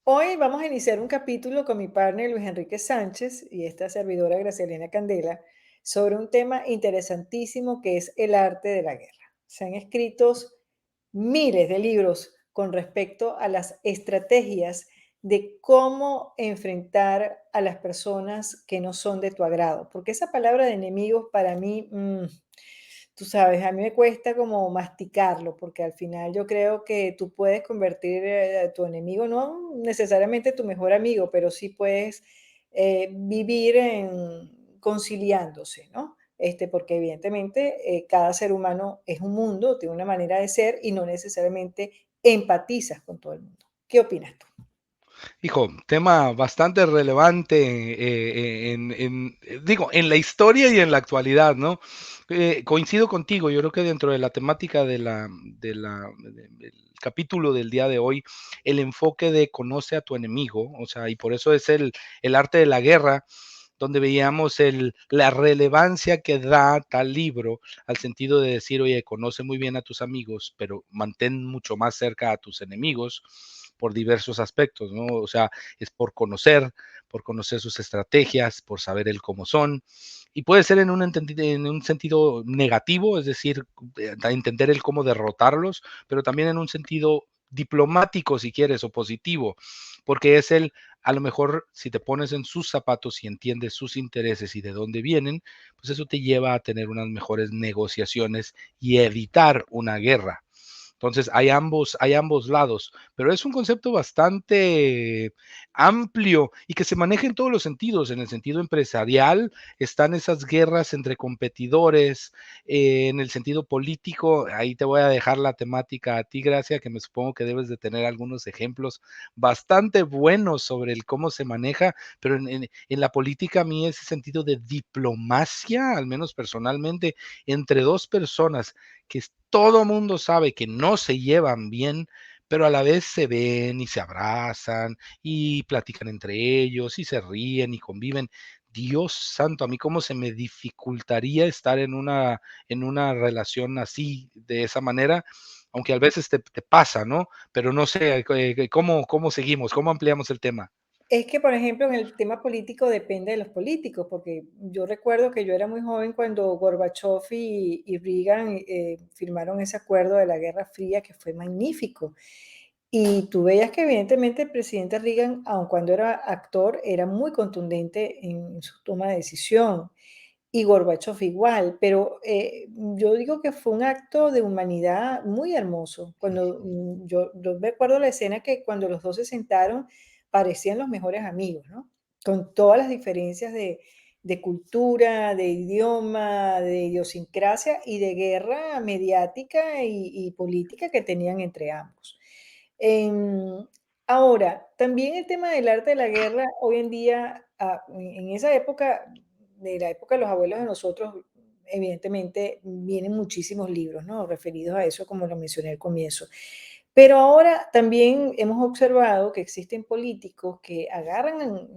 Hoy vamos a iniciar un capítulo con mi partner Luis Enrique Sánchez y esta servidora Gracielena Candela sobre un tema interesantísimo que es el arte de la guerra. Se han escrito miles de libros con respecto a las estrategias de cómo enfrentar a las personas que no son de tu agrado, porque esa palabra de enemigos para mí, tú sabes, a mí me cuesta como masticarlo, porque al final yo creo que tú puedes convertir a tu enemigo, no necesariamente tu mejor amigo, pero sí puedes vivir conciliándose, ¿no? Porque evidentemente cada ser humano es un mundo, tiene una manera de ser y no necesariamente empatizas con todo el mundo. ¿Qué opinas tú? Hijo, tema bastante relevante, digo, en la historia y en la actualidad, ¿no? Coincido contigo, yo creo que dentro de la temática del capítulo del día de hoy, el enfoque de conoce a tu enemigo, o sea, y por eso es el arte de la guerra, donde veíamos la relevancia que da tal libro al sentido de decir, oye, conoce muy bien a tus amigos, pero mantén mucho más cerca a tus enemigos por diversos aspectos, ¿no? O sea, es por conocer sus estrategias, por saber el cómo son. Y puede ser en un sentido negativo, es decir, entender el cómo derrotarlos, pero también en un sentido diplomático, si quieres, o positivo, porque es a lo mejor, si te pones en sus zapatos y entiendes sus intereses y de dónde vienen, pues eso te lleva a tener unas mejores negociaciones y evitar una guerra. Entonces, hay ambos lados, pero es un concepto bastante amplio y que se maneja en todos los sentidos. En el sentido empresarial están esas guerras entre competidores, en el sentido político, ahí te voy a dejar la temática a ti, Gracia, que me supongo que debes de tener algunos ejemplos bastante buenos sobre el cómo se maneja, pero en la política a mí ese sentido de diplomacia, al menos personalmente, entre dos personas que todo mundo sabe que no se llevan bien, pero a la vez se ven y se abrazan y platican entre ellos y se ríen y conviven. Dios santo, a mí cómo se me dificultaría estar en una relación así, de esa manera, aunque a veces te pasa, ¿no? Pero no sé, ¿cómo seguimos? ¿Cómo ampliamos el tema? Es que, por ejemplo, en el tema político depende de los políticos, porque yo recuerdo que yo era muy joven cuando Gorbachev y Reagan firmaron ese acuerdo de la Guerra Fría, que fue magnífico. Y tú veías que evidentemente el presidente Reagan, aun cuando era actor, era muy contundente en su toma de decisión. Y Gorbachev igual, pero yo digo que fue un acto de humanidad muy hermoso. Cuando yo me acuerdo la escena que cuando los dos se sentaron parecían los mejores amigos, ¿no? Con todas las diferencias de cultura, de idioma, de idiosincrasia y de guerra mediática y política que tenían entre ambos. Em, Ahora, también el tema del arte de la guerra, hoy en día, en esa época, de la época de los abuelos de nosotros, evidentemente vienen muchísimos libros, ¿no? Referidos a eso, como lo mencioné al comienzo. Pero ahora también hemos observado que existen políticos que agarran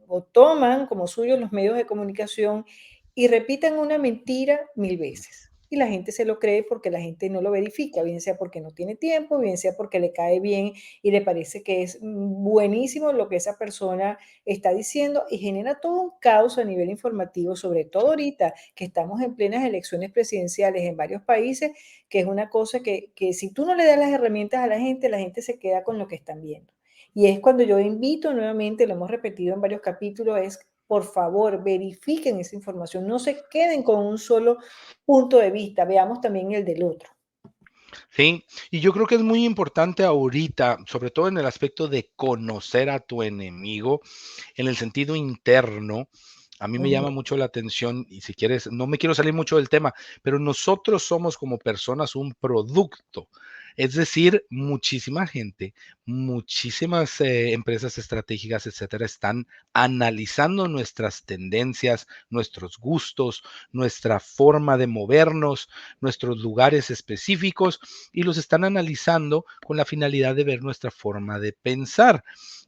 o toman como suyos los medios de comunicación y repiten una mentira 1000 veces. Y la gente se lo cree porque la gente no lo verifica, bien sea porque no tiene tiempo, bien sea porque le cae bien y le parece que es buenísimo lo que esa persona está diciendo y genera todo un caos a nivel informativo, sobre todo ahorita que estamos en plenas elecciones presidenciales en varios países, que es una cosa que si tú no le das las herramientas a la gente se queda con lo que están viendo. Y es cuando yo invito nuevamente, lo hemos repetido en varios capítulos, es por favor, verifiquen esa información, no se queden con un solo punto de vista, veamos también el del otro. Sí, y yo creo que es muy importante ahorita, sobre todo en el aspecto de conocer a tu enemigo, en el sentido interno. A mí me Ujú. llama mucho la atención y si quieres, no me quiero salir mucho del tema, pero nosotros somos como personas un producto. Es decir, muchísima gente, muchísimas empresas estratégicas, etcétera, están analizando nuestras tendencias, nuestros gustos, nuestra forma de movernos, nuestros lugares específicos y los están analizando con la finalidad de ver nuestra forma de pensar.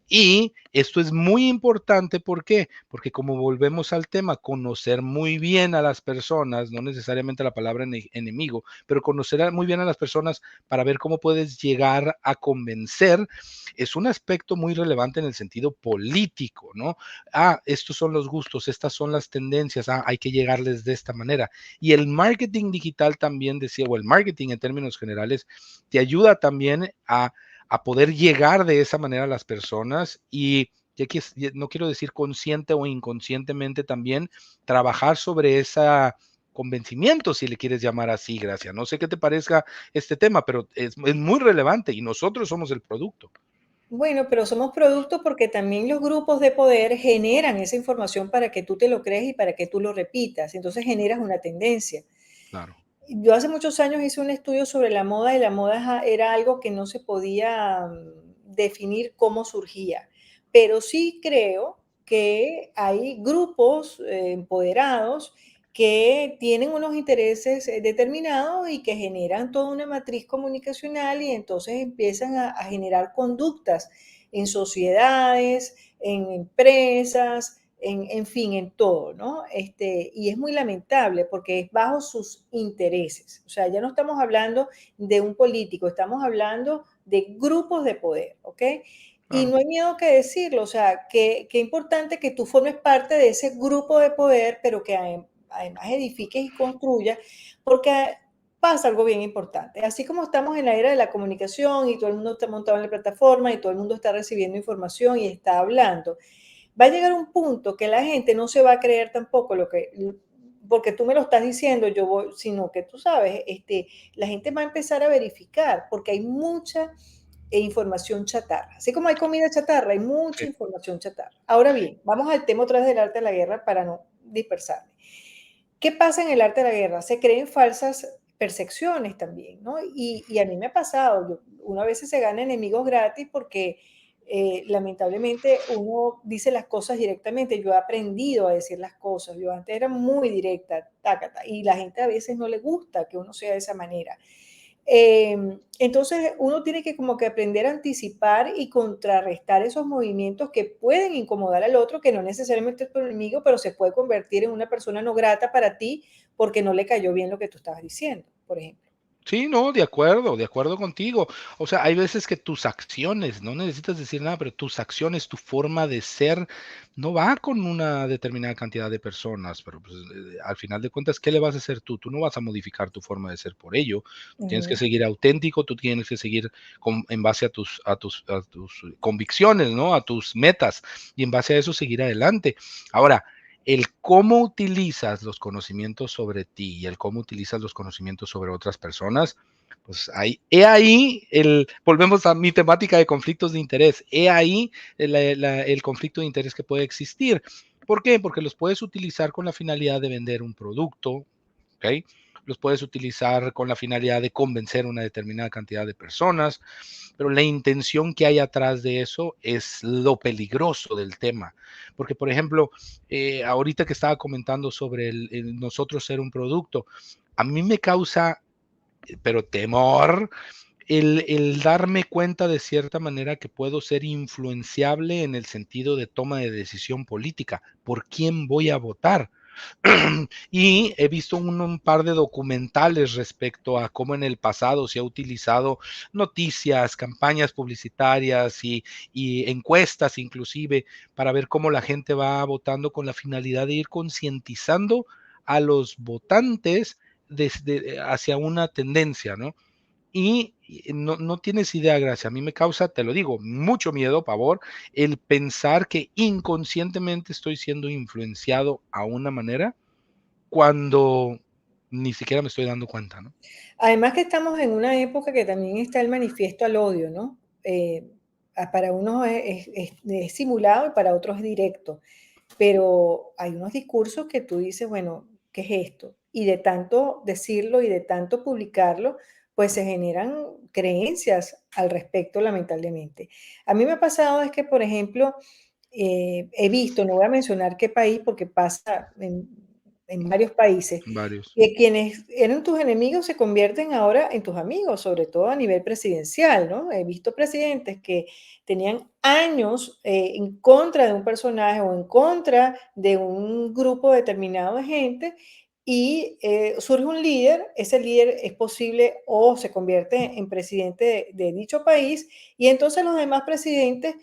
Y esto es muy importante, ¿por qué? Porque como volvemos al tema, conocer muy bien a las personas, no necesariamente la palabra enemigo, pero conocer muy bien a las personas para ver cómo puedes llegar a convencer, es un aspecto muy relevante en el sentido político, ¿no? Estos son los gustos, estas son las tendencias, hay que llegarles de esta manera. Y el marketing digital también decía, o el marketing en términos generales, te ayuda también a poder llegar de esa manera a las personas y ya que no quiero decir consciente o inconscientemente también trabajar sobre esa convencimiento, si le quieres llamar así, Gracia. No sé qué te parezca este tema, pero es muy relevante y nosotros somos el producto. Bueno, pero somos producto porque también los grupos de poder generan esa información para que tú te lo crees y para que tú lo repitas. Entonces generas una tendencia. Claro, Yo hace muchos años hice un estudio sobre la moda y la moda era algo que no se podía definir cómo surgía, pero sí creo que hay grupos empoderados que tienen unos intereses determinados y que generan toda una matriz comunicacional y entonces empiezan a generar conductas en sociedades, en empresas, en fin, en todo, ¿no? Y es muy lamentable porque es bajo sus intereses. O sea, ya no estamos hablando de un político, estamos hablando de grupos de poder, ¿ok? Y claro. no hay miedo que decirlo, o sea, qué importante que tú formes parte de ese grupo de poder, pero que además edifiques y construyas, porque pasa algo bien importante. Así como estamos en la era de la comunicación y todo el mundo está montado en la plataforma y todo el mundo está recibiendo información y está hablando, va a llegar un punto que la gente no se va a creer tampoco lo que, porque tú me lo estás diciendo, yo voy, sino que tú sabes, la gente va a empezar a verificar, porque hay mucha información chatarra. Así como hay comida chatarra, hay mucha Sí. información chatarra. Ahora bien, vamos al tema otra vez del arte de la guerra para no dispersarme. ¿Qué pasa en el arte de la guerra? Se creen falsas percepciones también, ¿no? Y a mí me ha pasado, uno a veces se gana enemigos gratis porque lamentablemente uno dice las cosas directamente. Yo he aprendido a decir las cosas. Yo antes era muy directa, tácata, y la gente a veces no le gusta que uno sea de esa manera. Entonces uno tiene que como que aprender a anticipar y contrarrestar esos movimientos que pueden incomodar al otro, que no necesariamente es tu enemigo, pero se puede convertir en una persona no grata para ti porque no le cayó bien lo que tú estabas diciendo, por ejemplo. Sí, no, de acuerdo contigo. O sea, hay veces que tus acciones, no necesitas decir nada, pero tus acciones, tu forma de ser, no va con una determinada cantidad de personas, pero pues, al final de cuentas, ¿qué le vas a hacer tú? Tú no vas a modificar tu forma de ser por ello. Tú tienes que Ujú. seguir auténtico, tú tienes que seguir en base a tus convicciones, ¿no? A tus metas, y en base a eso seguir adelante. Ahora, el cómo utilizas los conocimientos sobre ti y el cómo utilizas los conocimientos sobre otras personas, pues ahí volvemos a mi temática de conflictos de interés, he ahí el conflicto de interés que puede existir. ¿Por qué? Porque los puedes utilizar con la finalidad de vender un producto, ¿ok? Los puedes utilizar con la finalidad de convencer a una determinada cantidad de personas, pero la intención que hay atrás de eso es lo peligroso del tema. Porque, por ejemplo, ahorita que estaba comentando sobre el nosotros ser un producto, a mí me causa, pero temor, el darme cuenta de cierta manera que puedo ser influenciable en el sentido de toma de decisión política. ¿Por quién voy a votar? Y he visto un par de documentales respecto a cómo en el pasado se ha utilizado noticias, campañas publicitarias y encuestas inclusive para ver cómo la gente va votando con la finalidad de ir concientizando a los votantes hacia una tendencia, ¿no? Y no tienes idea, Gracia, a mí me causa, te lo digo, mucho miedo, pavor, el pensar que inconscientemente estoy siendo influenciado a una manera cuando ni siquiera me estoy dando cuenta, ¿no? Además que estamos en una época que también está el manifiesto al odio, ¿no? Para unos es simulado y para otros es directo. Pero hay unos discursos que tú dices, bueno, ¿qué es esto? Y de tanto decirlo y de tanto publicarlo, pues se generan creencias al respecto, lamentablemente. A mí me ha pasado es que, por ejemplo, he visto, no voy a mencionar qué país porque pasa en varios países, varios. que quienes eran tus enemigos se convierten ahora en tus amigos, sobre todo a nivel presidencial, ¿no? He visto presidentes que tenían años en contra de un personaje o en contra de un grupo determinado de gente y surge un líder, ese líder es posible o se convierte en presidente de dicho país y entonces los demás presidentes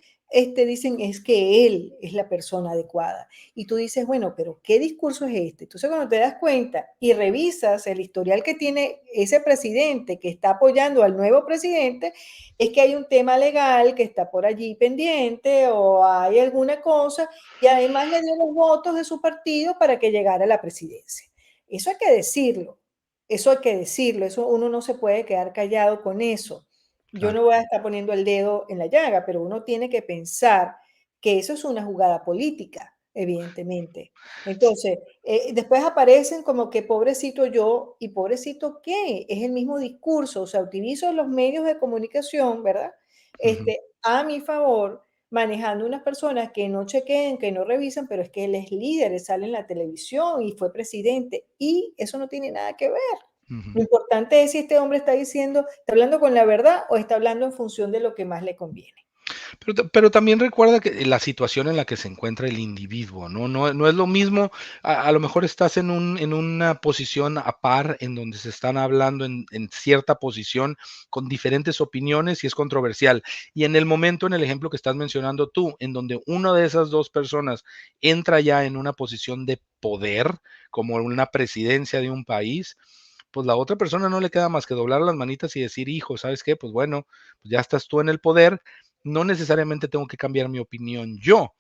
dicen es que él es la persona adecuada. Y tú dices, bueno, pero ¿qué discurso es este? Entonces, cuando te das cuenta y revisas el historial que tiene ese presidente que está apoyando al nuevo presidente, es que hay un tema legal que está por allí pendiente o hay alguna cosa y además le dio los votos de su partido para que llegara a la presidencia. Eso hay que decirlo, eso hay que decirlo, eso uno no se puede quedar callado con eso. Yo Claro. no voy a estar poniendo el dedo en la llaga, pero uno tiene que pensar que eso es una jugada política, evidentemente. Entonces, después aparecen como que pobrecito yo y pobrecito qué, es el mismo discurso, o sea, utilizo los medios de comunicación, ¿verdad? Ujú. A mi favor, manejando unas personas que no chequean, que no revisan, pero es que él es líder, él sale en la televisión y fue presidente, y eso no tiene nada que ver. Lo Ujú. importante es si este hombre está diciendo, está hablando con la verdad o está hablando en función de lo que más le conviene. Pero también recuerda que la situación en la que se encuentra el individuo, ¿no? No es lo mismo, a lo mejor estás en una posición a par en donde se están hablando en cierta posición con diferentes opiniones y es controversial. Y en el momento, en el ejemplo que estás mencionando tú, en donde una de esas 2 personas entra ya en una posición de poder, como una presidencia de un país, pues la otra persona no le queda más que doblar las manitas y decir: "Hijo, ¿sabes qué? Pues bueno, pues ya estás tú en el poder, no necesariamente tengo que cambiar mi opinión yo,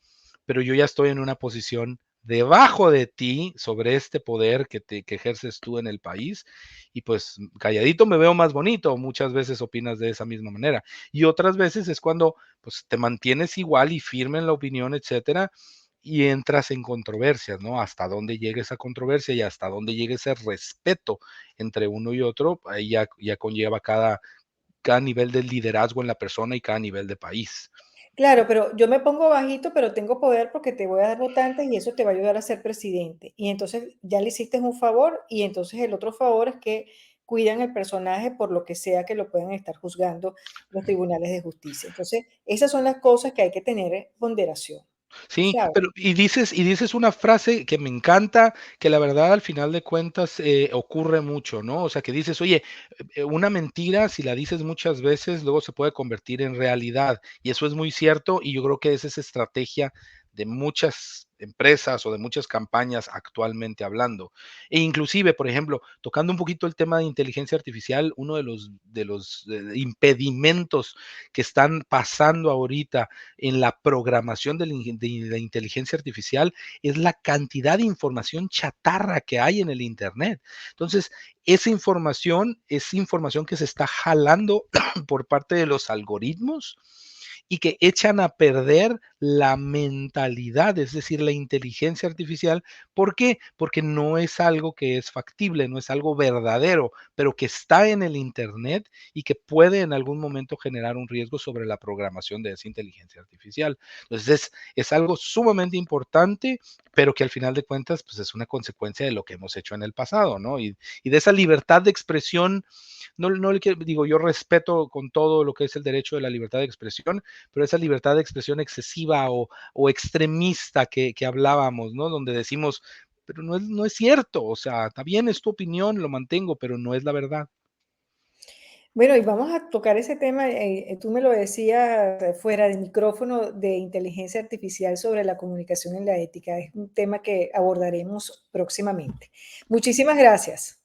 pero yo ya estoy en una posición debajo de ti sobre este poder que ejerces tú en el país y pues calladito me veo más bonito, muchas veces opinas de esa misma manera y otras veces es cuando pues te mantienes igual y firme en la opinión, etcétera, y entras en controversias, ¿no? Hasta dónde llega esa controversia y hasta dónde llega ese respeto entre uno y otro, ahí ya conlleva cada nivel de liderazgo en la persona y cada nivel de país. Claro, pero yo me pongo bajito, pero tengo poder porque te voy a dar votantes y eso te va a ayudar a ser presidente. Y entonces ya le hiciste un favor y entonces el otro favor es que cuidan el personaje por lo que sea que lo puedan estar juzgando los tribunales de justicia. Entonces, esas son las cosas que hay que tener ponderación, Sí, ¿sabes? pero y dices una frase que me encanta, que la verdad al final de cuentas, ocurre mucho, ¿no? O sea, que dices: "Oye, una mentira, si la dices muchas veces, luego se puede convertir en realidad", y eso es muy cierto, y yo creo que esa es estrategia de muchas empresas o de muchas campañas actualmente hablando. E inclusive, por ejemplo, tocando un poquito el tema de inteligencia artificial, uno de los impedimentos que están pasando ahorita en la programación de la inteligencia artificial es la cantidad de información chatarra que hay en el Internet. Entonces, esa información es información que se está jalando por parte de los algoritmos y que echan a perder la mentalidad, es decir, la inteligencia artificial. ¿Por qué? Porque no es algo que es factible, no es algo verdadero, pero que está en el Internet y que puede en algún momento generar un riesgo sobre la programación de esa inteligencia artificial. Entonces, es algo sumamente importante, pero que al final de cuentas, pues es una consecuencia de lo que hemos hecho en el pasado, ¿no? Y de esa libertad de expresión, no le quiero, digo, yo respeto con todo lo que es el derecho de la libertad de expresión, pero esa libertad de expresión excesiva o extremista que hablábamos, ¿no? Donde decimos, pero no es cierto, o sea, está bien, es tu opinión, lo mantengo, pero no es la verdad. Bueno, y vamos a tocar ese tema, tú me lo decías fuera de micrófono de inteligencia artificial sobre la comunicación en la ética. Es un tema que abordaremos próximamente. Muchísimas gracias.